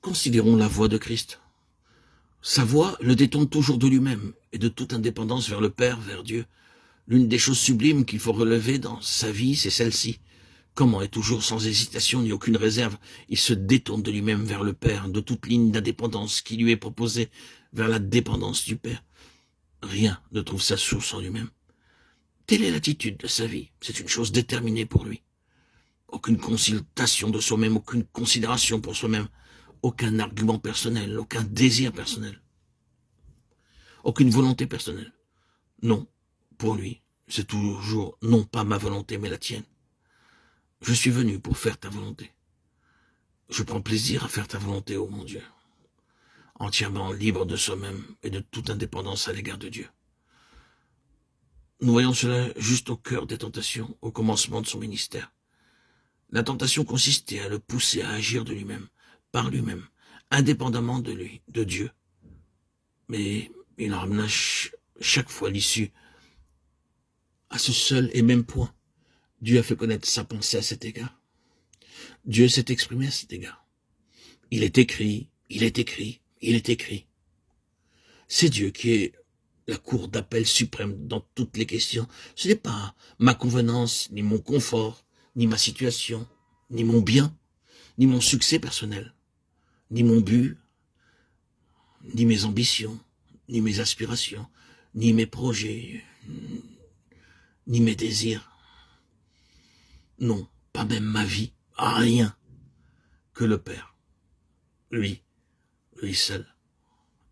Considérons la voie de Christ. Sa voie le détourne toujours de lui-même et de toute indépendance vers le Père, vers Dieu. L'une des choses sublimes qu'il faut relever dans sa vie, c'est celle-ci. Comment est toujours sans hésitation ni aucune réserve, il se détourne de lui-même vers le Père, de toute ligne d'indépendance qui lui est proposée vers la dépendance du Père. Rien ne trouve sa source en lui-même. Telle est l'attitude de sa vie, c'est une chose déterminée pour lui. Aucune consultation de soi-même, aucune considération pour soi-même, aucun argument personnel, aucun désir personnel, aucune volonté personnelle. Non, pour lui, c'est toujours non pas ma volonté mais la tienne. Je suis venu pour faire ta volonté. Je prends plaisir à faire ta volonté, ô mon Dieu, entièrement libre de soi-même et de toute indépendance à l'égard de Dieu. Nous voyons cela juste au cœur des tentations, au commencement de son ministère. La tentation consistait à le pousser à agir de lui-même, par lui-même, indépendamment de lui, de Dieu. Mais il en ramena chaque fois l'issue à ce seul et même point. Dieu a fait connaître sa pensée à cet égard. Dieu s'est exprimé à cet égard. Il est écrit, il est écrit, il est écrit. C'est Dieu qui est la cour d'appel suprême dans toutes les questions. Ce n'est pas ma convenance, ni mon confort, ni ma situation, ni mon bien, ni mon succès personnel, ni mon but, ni mes ambitions, ni mes aspirations, ni mes projets, ni mes désirs. Non, pas même ma vie, rien que le Père. Lui seul,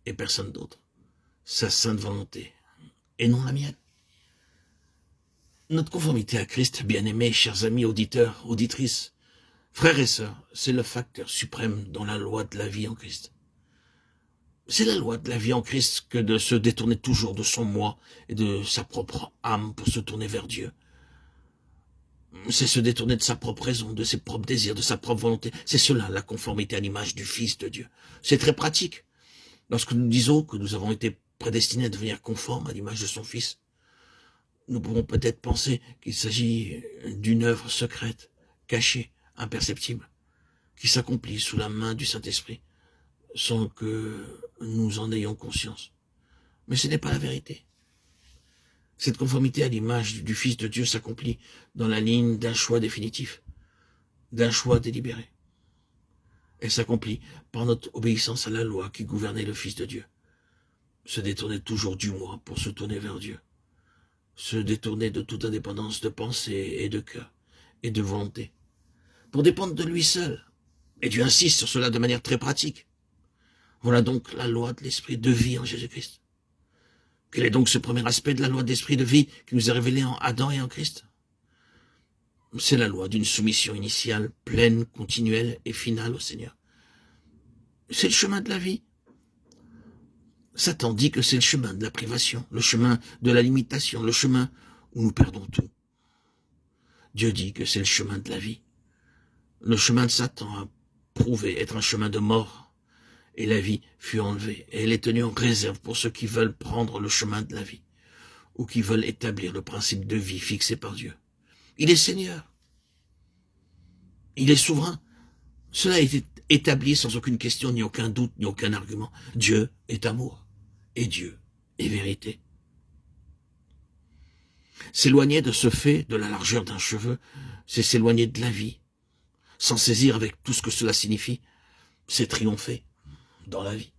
et personne d'autre. Sa sainte volonté, et non la mienne. Notre conformité à Christ, bien-aimés, chers amis, auditeurs, auditrices, frères et sœurs, c'est le facteur suprême dans la loi de la vie en Christ. C'est la loi de la vie en Christ que de se détourner toujours de son moi et de sa propre âme pour se tourner vers Dieu. C'est se détourner de sa propre raison, de ses propres désirs, de sa propre volonté. C'est cela, la conformité à l'image du Fils de Dieu. C'est très pratique. Lorsque nous disons que nous avons été prédestinés à devenir conformes à l'image de son Fils, nous pouvons peut-être penser qu'il s'agit d'une œuvre secrète, cachée, imperceptible, qui s'accomplit sous la main du Saint-Esprit, sans que nous en ayons conscience. Mais ce n'est pas la vérité. Cette conformité à l'image du Fils de Dieu s'accomplit dans la ligne d'un choix définitif, d'un choix délibéré. Elle s'accomplit par notre obéissance à la loi qui gouvernait le Fils de Dieu. Se détourner toujours du moi pour se tourner vers Dieu. Se détourner de toute indépendance de pensée et de cœur et de volonté. Pour dépendre de lui seul. Et Dieu insiste sur cela de manière très pratique. Voilà donc la loi de l'esprit de vie en Jésus-Christ. Quel est donc ce premier aspect de la loi de l'esprit de vie qui nous est révélé en Adam et en Christ? C'est la loi d'une soumission initiale, pleine, continuelle et finale au Seigneur. C'est le chemin de la vie. Satan dit que c'est le chemin de la privation, le chemin de la limitation, le chemin où nous perdons tout. Dieu dit que c'est le chemin de la vie. Le chemin de Satan a prouvé être un chemin de mort, et la vie fut enlevée, et elle est tenue en réserve pour ceux qui veulent prendre le chemin de la vie, ou qui veulent établir le principe de vie fixé par Dieu. Il est Seigneur. Il est souverain. Cela a été établi sans aucune question, ni aucun doute, ni aucun argument. Dieu est amour. Et Dieu est vérité. S'éloigner de ce fait, de la largeur d'un cheveu, c'est s'éloigner de la vie. S'en saisir avec tout ce que cela signifie, c'est triompher dans la vie.